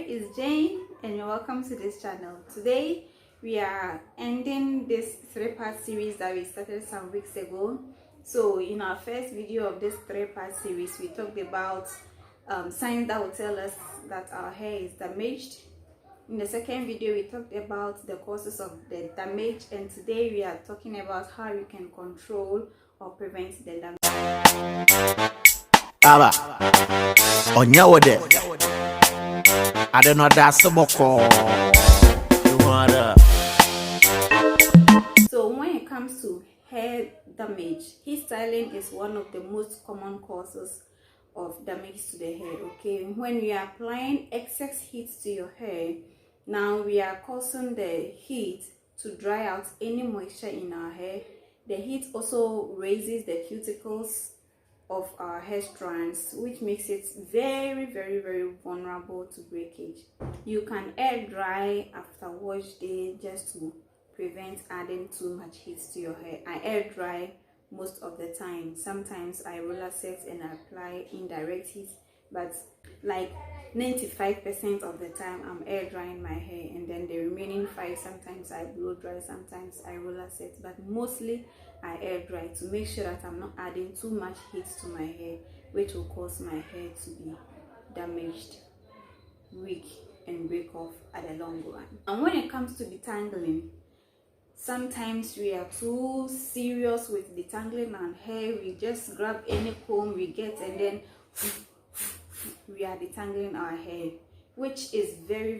is Jane and you're welcome to this channel. Today we are ending this three-part series that we started some weeks ago. So in our first video of this three-part series, we talked about signs that will tell us that our hair is damaged. In the second video, we talked about the causes of the damage, and today we are talking about how you can control or prevent the damage. I don't know that's some more. So when it comes to hair damage, heat styling is one of the most common causes of damage to the hair. Okay, when we are applying excess heat to your hair, now we are causing the heat to dry out any moisture in our hair. The heat also raises the cuticles of our hair strands, which makes it very vulnerable to breakage. You can air dry after wash day just to prevent adding too much heat to your hair. I air dry most of the time. Sometimes I roller set and apply indirect heat, but like 95% of the time I'm air drying my hair, and then the remaining 5 sometimes I blow dry, sometimes I roller set, but mostly I air dry to make sure that I'm not adding too much heat to my hair, which will cause my hair to be damaged, weak, and break off at the long run. And when it comes to detangling, sometimes we are too serious with detangling our hair. We just grab any comb we get and then we are detangling our hair, which is very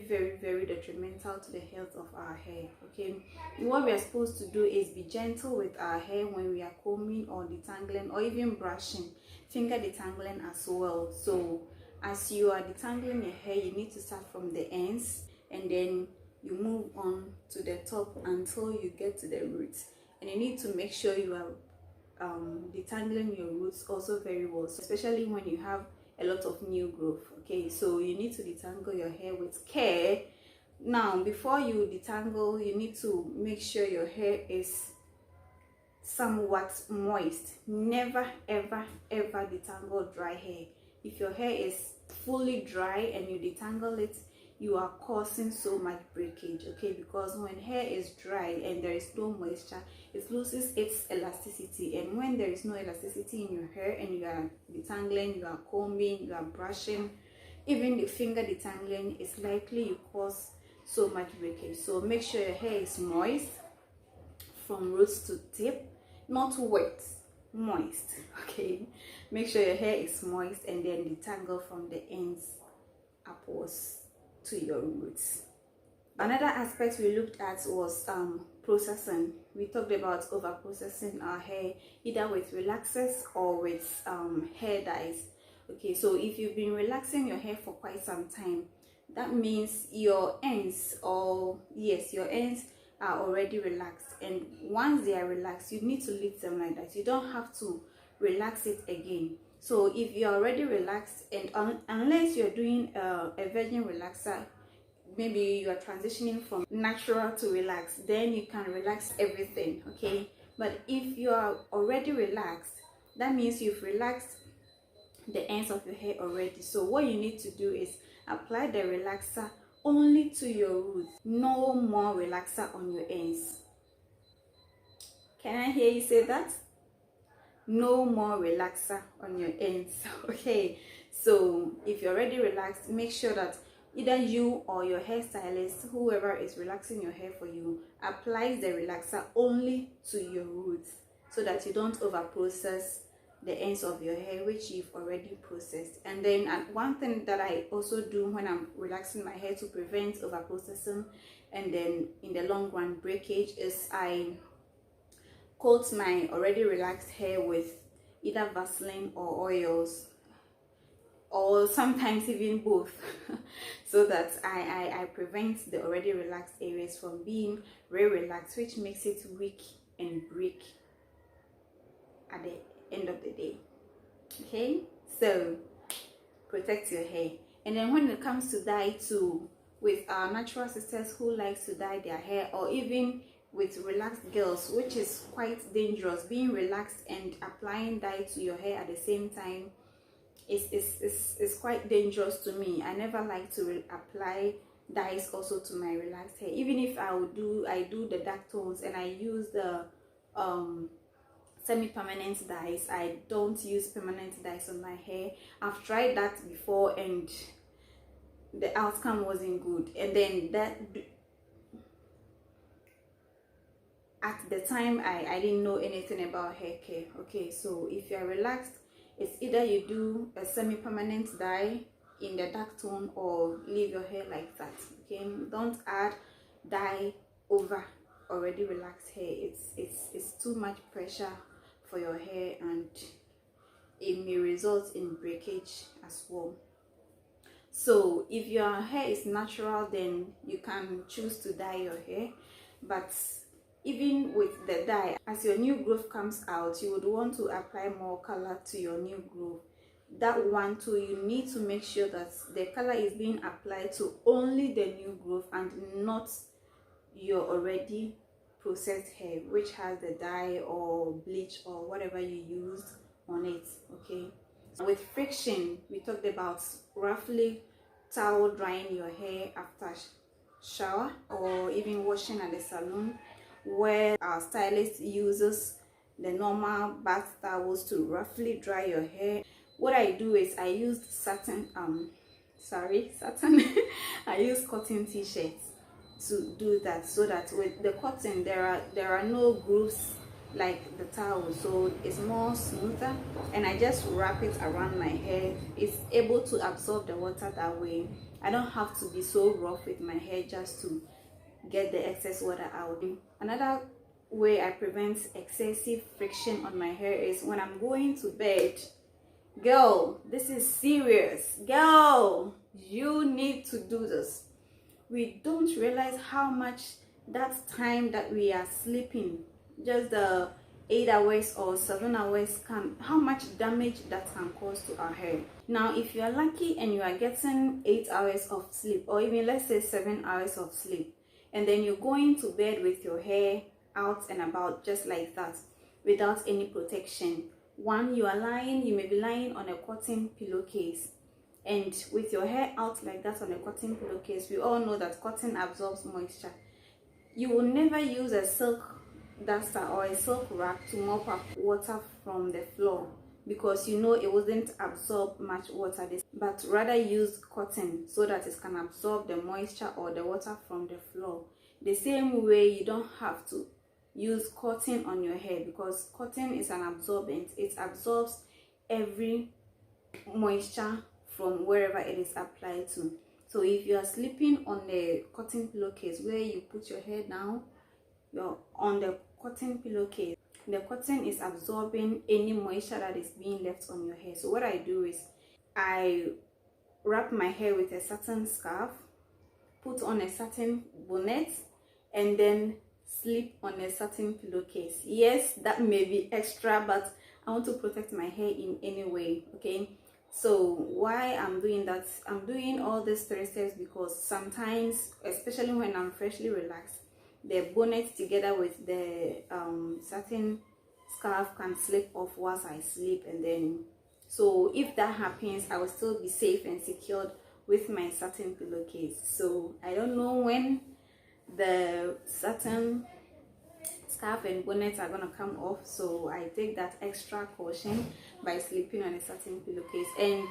detrimental to the health of our hair. Okay, what we are supposed to do is be gentle with our hair when we are combing or detangling, or even brushing, finger detangling as well. So as you are detangling your hair, you need to start from the ends and then you move on to the top until you get to the roots, and you need to make sure you are detangling your roots also very well, so especially when you have a lot of new growth. Okay, so you need to detangle your hair with care. Now before you detangle, you need to make sure your hair is somewhat moist. Never ever detangle dry hair. If your hair is fully dry and you detangle it, you are causing so much breakage. Okay, because when hair is dry and there is no moisture, it loses its elasticity, and when there is no elasticity in your hair and you are detangling, you are combing, you are brushing, even the finger detangling, is likely you cause so much breakage. So make sure your hair is moist from roots to tip, not wet, moist. Okay, make sure your hair is moist and then detangle from the ends upwards to your roots. Another aspect we looked at was processing. We talked about over processing our hair, either with relaxers or with hair dyes. Okay, so if you've been relaxing your hair for quite some time, that means your ends, your ends are already relaxed, and once they are relaxed, you need to leave them like that. You don't have to relax it again. So if you're already relaxed, and unless you're doing a virgin relaxer, maybe you are transitioning from natural to relax, then you can relax everything. Okay, but if you are already relaxed, that means you've relaxed the ends of your hair already. So what you need to do is apply the relaxer only to your roots. No more relaxer on your ends. Can I hear you say that? No more relaxer on your ends. Okay, so if you're already relaxed, make sure that either you or your hairstylist, whoever is relaxing your hair for you, applies the relaxer only to your roots, so that you don't over process the ends of your hair, which you've already processed. And then one thing that I also do when I'm relaxing my hair to prevent over processing and then in the long run breakage is I coat my already relaxed hair with either Vaseline or oils, or sometimes even both, so that I prevent the already relaxed areas from being very relaxed, which makes it weak and break at the end of the day. Okay, so protect your hair. And then when it comes to dye too, with our natural sisters who likes to dye their hair, or even with relaxed girls, which is quite dangerous, being relaxed and applying dye to your hair at the same time it's quite dangerous to me. I never like to apply dyes also to my relaxed hair. Even if I do the dark tones and I use the semi-permanent dyes, I don't use permanent dyes on my hair. I've tried that before and the outcome wasn't good. And then that, at the time, I didn't know anything about hair care. Okay, so if you're relaxed, it's either you do a semi-permanent dye in the dark tone or leave your hair like that. Okay, don't add dye over already relaxed hair. It's too much pressure for your hair and it may result in breakage as well. So if your hair is natural, then you can choose to dye your hair. But even with the dye, as your new growth comes out, you would want to apply more color to your new growth. That one too, you need to make sure that the color is being applied to only the new growth and not your already processed hair, which has the dye or bleach or whatever you used on it. Okay, with friction, we talked about roughly towel drying your hair after shower or even washing at the salon, where our stylist uses the normal bath towels to roughly dry your hair. What I do is I use satin I use cotton t-shirts to do that, so that with the cotton there are no grooves like the towel, so it's more smoother, and I just wrap it around my hair. It's able to absorb the water that way. I don't have to be so rough with my hair just to get the excess water out. Another way I prevent excessive friction on my hair is when I'm going to bed. Girl, this is serious. Girl, you need to do this. We don't realize how much that time that we are sleeping, just the 8 hours or 7 hours, how much damage that can cause to our hair. Now if you are lucky and you are getting 8 hours of sleep, or even let's say 7 hours of sleep, and then you're going to bed with your hair out and about just like that without any protection. One, you may be lying on a cotton pillowcase, and with your hair out like that on a cotton pillowcase, we all know that cotton absorbs moisture. You will never use a silk duster or a silk rag to mop up water from the floor, because you know it wouldn't absorb much water, but rather use cotton so that it can absorb the moisture or the water from the floor. The same way, you don't have to use cotton on your hair, because cotton is an absorbent. It absorbs every moisture from wherever it is applied to. So if you are sleeping on the cotton pillowcase where you put your hair down, you're on the cotton pillowcase, the cotton is absorbing any moisture that is being left on your hair. So what I do is I wrap my hair with a satin scarf, put on a satin bonnet, and then sleep on a satin pillowcase. Yes, that may be extra, but I want to protect my hair in any way. Okay, so why I'm doing that, I'm doing all these 3 steps because sometimes, especially when I'm freshly relaxed, the bonnet together with the satin scarf can slip off whilst I sleep, and then so if that happens, I will still be safe and secured with my satin pillowcase. So I don't know when the satin scarf and bonnet are gonna come off, so I take that extra caution by sleeping on a satin pillowcase, and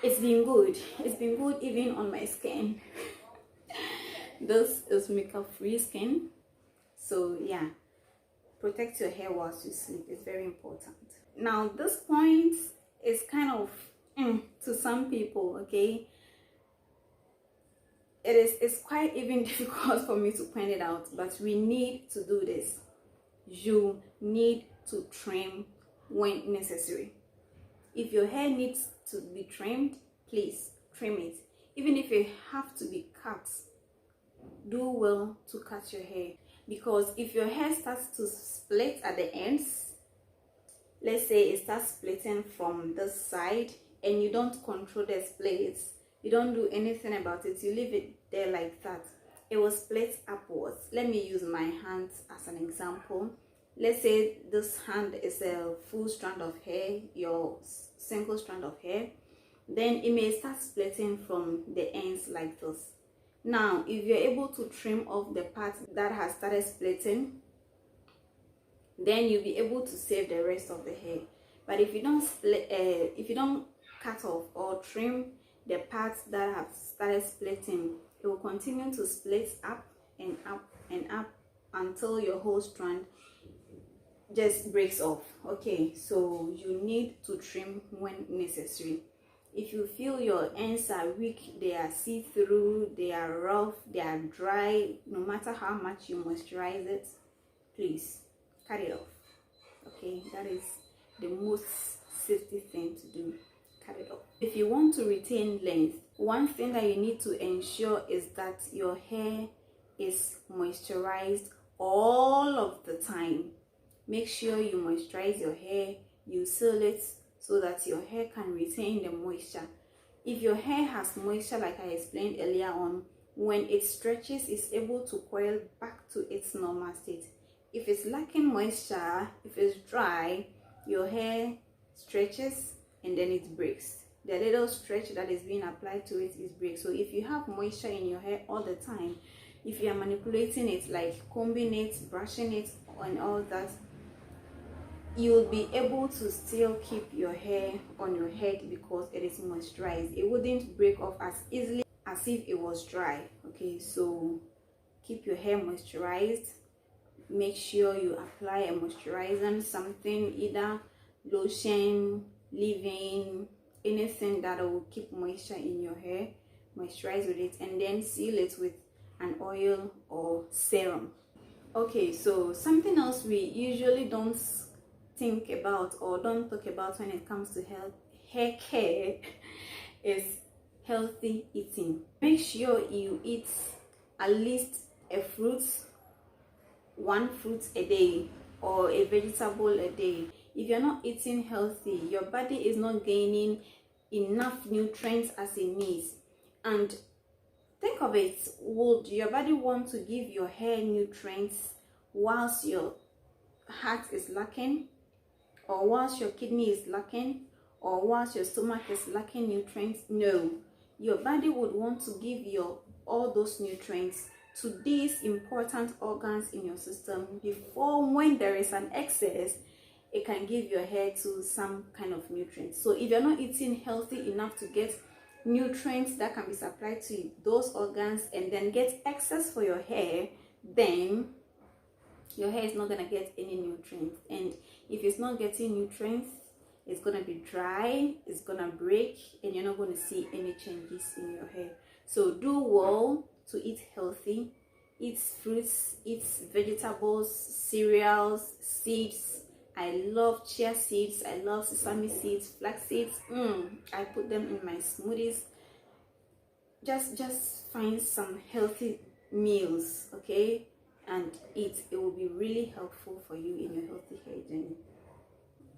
it's been good. It's been good even on my skin. This is makeup free skin, so yeah, protect your hair whilst you sleep. It's very important. Now this point is kind of to some people, okay, it's quite even difficult for me to point it out, but we need to do this. You need to trim when necessary. If your hair needs to be trimmed, please trim it. Even if it have to be cut, do well to cut your hair, because if your hair starts to split at the ends, let's say it starts splitting from this side and you don't control the splits, you don't do anything about it, you leave it there like that, it will split upwards. Let me use my hand as an example. Let's say this hand is a full strand of hair, your single strand of hair, then it may start splitting from the ends like this. Now if you're able to trim off the part that has started splitting, then you'll be able to save the rest of the hair. But if you don't cut off or trim the parts that have started splitting, it will continue to split up and up and up until your whole strand just breaks off. Okay, so you need to trim when necessary. If you feel your ends are weak, they are see-through, they are rough, they are dry, no matter how much you moisturize it, please cut it off. Okay, that is the most safety thing to do. Cut it off. If you want to retain length, one thing that you need to ensure is that your hair is moisturized all of the time. Make sure you moisturize your hair, you seal it so that your hair can retain the moisture. If your hair has moisture, like I explained earlier on, when it stretches, it's able to coil back to its normal state. If it's lacking moisture, if it's dry, your hair stretches and then it breaks. The little stretch that is being applied to it is break. So if you have moisture in your hair all the time, if you are manipulating it, like combing it, brushing it and all that, you'll be able to still keep your hair on your head because it is moisturized. It wouldn't break off as easily as if it was dry. Okay, so keep your hair moisturized. Make sure you apply a moisturizing something, either lotion, leave-in, anything that will keep moisture in your hair. Moisturize with it and then seal it with an oil or serum. Okay, so something else we usually don't think about or don't talk about when it comes to hair care is healthy eating. Make sure you eat at least a fruit, one fruit a day, or a vegetable a day. If you're not eating healthy, your body is not gaining enough nutrients as it needs. And think of it, would your body want to give your hair nutrients whilst your heart is lacking, or whilst your kidney is lacking, or whilst your stomach is lacking nutrients? No, your body would want to give your all those nutrients to these important organs in your system before, when there is an excess, it can give your hair to some kind of nutrients. So if you're not eating healthy enough to get nutrients that can be supplied to those organs and then get excess for your hair, then your hair is not going to get any nutrients. And if it's not getting nutrients, it's going to be dry, it's going to break, and you're not going to see any changes in your hair. So do well to eat healthy. Eat fruits, eat vegetables, cereals, seeds. I love chia seeds, I love sesame seeds, flax seeds. I put them in my smoothies. Just find some healthy meals, okay, and eat. It will be really helpful for you in your healthy hair journey.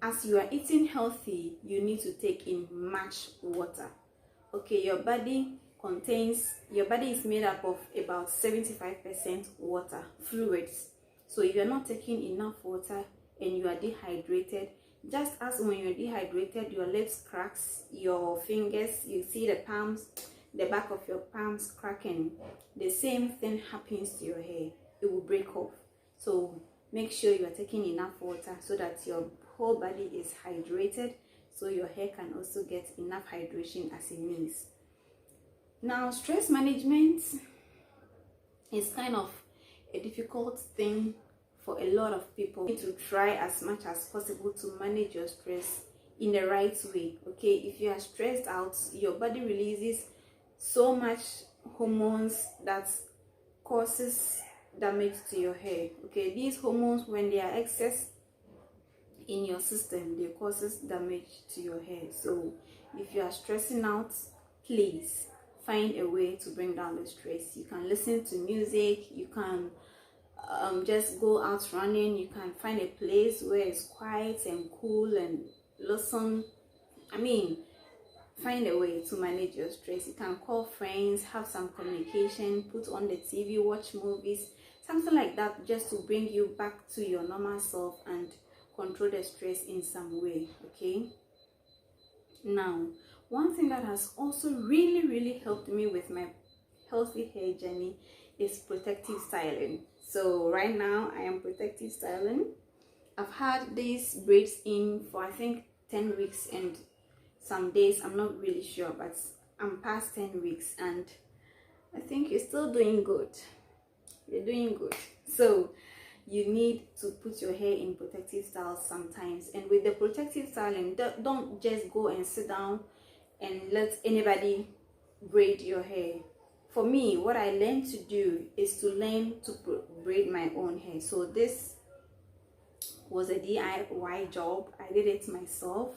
As you are eating healthy, you need to take in much water. Okay, your body is made up of about 75% water, fluids. So if you're not taking enough water and you are dehydrated, just as when you're dehydrated, your lips cracks, your fingers, you see the palms, the back of your palms cracking, the same thing happens to your hair. It will break off. So make sure you are taking enough water so that your whole body is hydrated, so your hair can also get enough hydration as it needs. Now, stress management is kind of a difficult thing for a lot of people. You need to try as much as possible to manage your stress in the right way. Okay, if you are stressed out, your body releases so much hormones that causes damage to your hair. Okay, these hormones, when they are excess in your system, they causes damage to your hair. So if you are stressing out, please find a way to bring down the stress. You can listen to music, you can just go out running, you can find a place where it's quiet and cool and listen. Find a way to manage your stress. You can call friends, have some communication, put on the TV, watch movies, something like that, just to bring you back to your normal self and control the stress in some way. Okay, Now, one thing that has also really helped me with my healthy hair journey is protective styling. So right now I am protective styling. I've had these braids in for I think 10 weeks, and some days I'm not really sure, but I'm past 10 weeks and I think you're still doing good. You're doing good. So you need to put your hair in protective styles sometimes. And with the protective styling, don't just go and sit down and let anybody braid your hair. For me, what I learned to do is to learn to braid my own hair. So this was a DIY job. I did it myself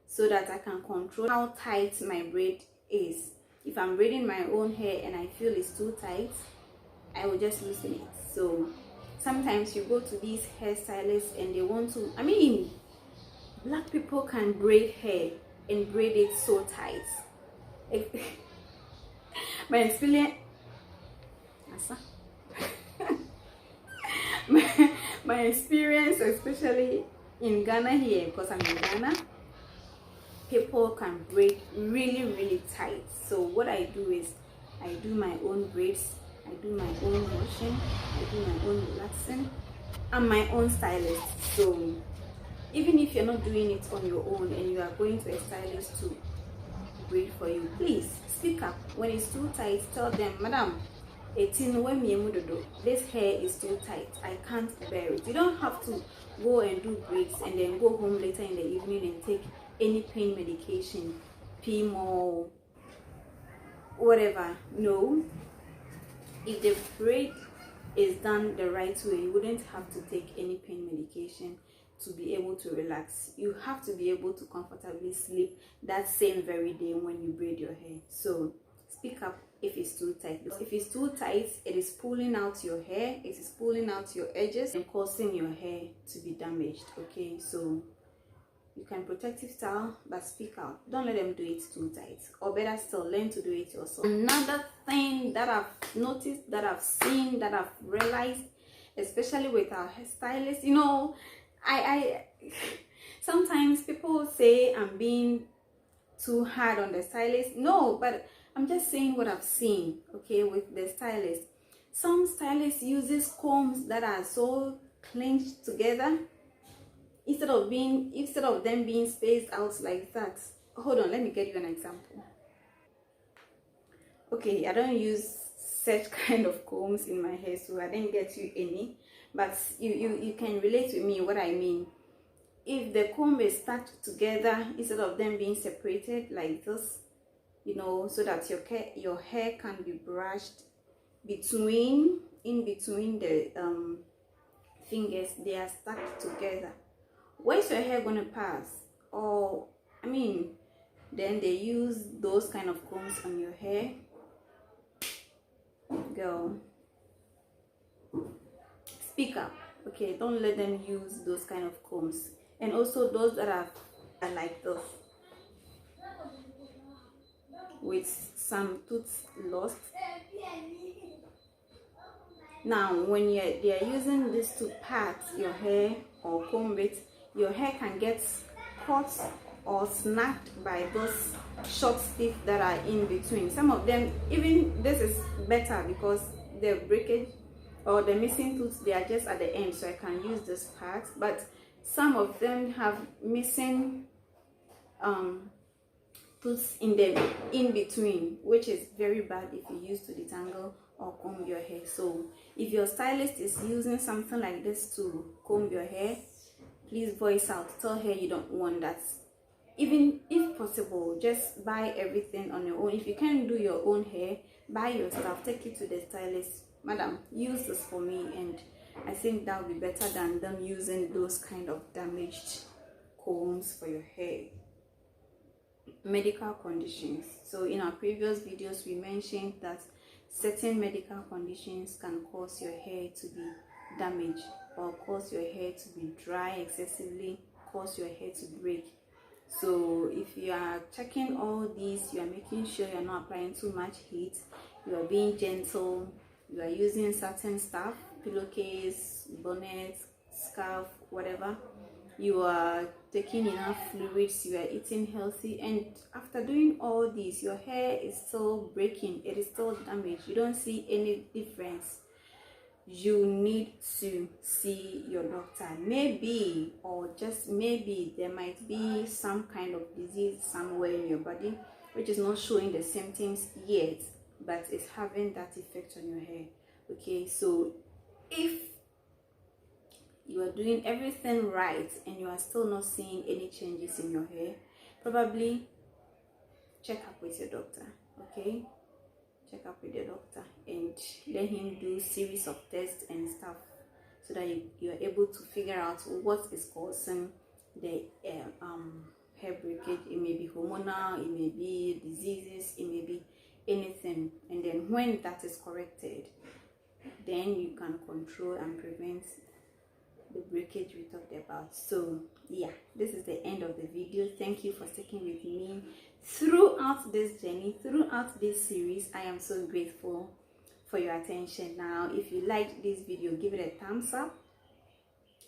so that I can control how tight my braid is. If I'm braiding my own hair and I feel it's too tight, I will just loosen it. So sometimes you go to these hairstylists and they want to, I mean, black people can braid hair and braid it so tight. My experience, my experience, especially in Ghana here, because I'm in Ghana, people can braid really tight. So what I do is I do my own braids, I do my own washing, I do my own relaxing. I'm my own stylist. So even if you're not doing it on your own and you are going to a stylist to braid for you, please speak up. When it's too tight, tell them, Madam, this hair is too tight, I can't bear it. You don't have to go and do braids and then go home later in the evening and take any pain medication, Pimo, whatever. No, if the braid is done the right way, you wouldn't have to take any pain medication to be able to relax. You have to be able to comfortably sleep that same very day when you braid your hair. So speak up if it's too tight. If it's too tight, it is pulling out your hair, it is pulling out your edges and causing your hair to be damaged. Okay, so you can protective style, but speak out. Don't let them do it too tight. Or better still, learn to do it yourself. Another thing that I've noticed, that I've seen, that I've realized, especially with our hairstylists, you know, I sometimes people say I'm being too hard on the stylist. No, but I'm just saying what I've seen, okay, with the stylist. Some stylists uses combs that are so clinched together instead of them being spaced out like that. Hold on, let me get you an example. Okay, I don't use such kind of combs in my hair, so I didn't get you any, but you can relate with me what I mean. If the comb is stacked together instead of them being separated like this, you know, so that your hair can be brushed in between the fingers, they are stacked together. Where's your hair gonna pass? Or I mean, then they use those kind of combs on your hair. Girl, speak up, okay? Don't let them use those kind of combs. And also those that are like this, with some tooth lost. Now when they are using this to pat your hair or comb it, your hair can get caught or snagged by those short teeth that are in between. Some of them, even this is better because the breakage or the missing tooth, they are just at the end, so I can use this part. But some of them have missing tooths in the in between, which is very bad if you use to detangle or comb your hair. So if your stylist is using something like this to comb your hair, please voice out, tell her you don't want that. Even if possible, just buy everything on your own. If you can't do your own hair, buy your stuff, take it to the stylist. Madam, use this for me, and I think that would be better than them using those kind of damaged combs for your hair. Medical conditions. So in our previous videos we mentioned that certain medical conditions can cause your hair to be damaged, or cause your hair to be dry excessively, cause your hair to break. So if you are checking all these, you are making sure you're not applying too much heat, you are being gentle, you are using certain stuff, pillowcase, bonnet, scarf, whatever, you are taking enough fluids, you are eating healthy, and after doing all this, your hair is still breaking, it is still damaged, you don't see any difference, you need to see your doctor. Maybe, or just maybe, there might be some kind of disease somewhere in your body which is not showing the symptoms yet, but it's having that effect on your hair. Okay, so if you are doing everything right and you are still not seeing any changes in your hair, probably check up with your doctor. Okay, check up with your doctor and let him do series of tests and stuff, so that you are able to figure out what is causing the hair breakage. It may be hormonal, it may be diseases, it may be anything, and then when that is corrected, then you can control and prevent the breakage we talked about. So yeah, this is the end of the video. Thank you for sticking with me throughout this journey, throughout this series. I am so grateful for your attention. Now, if you liked this video, give it a thumbs up,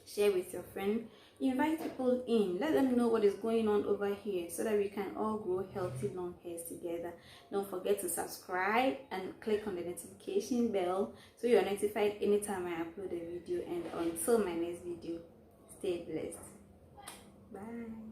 share with your friend, invite people in, let them know what is going on over here, so that we can all grow healthy long hairs together. Don't forget to subscribe and click on the notification bell so you are notified anytime I upload a video. And until my next video, stay blessed. Bye.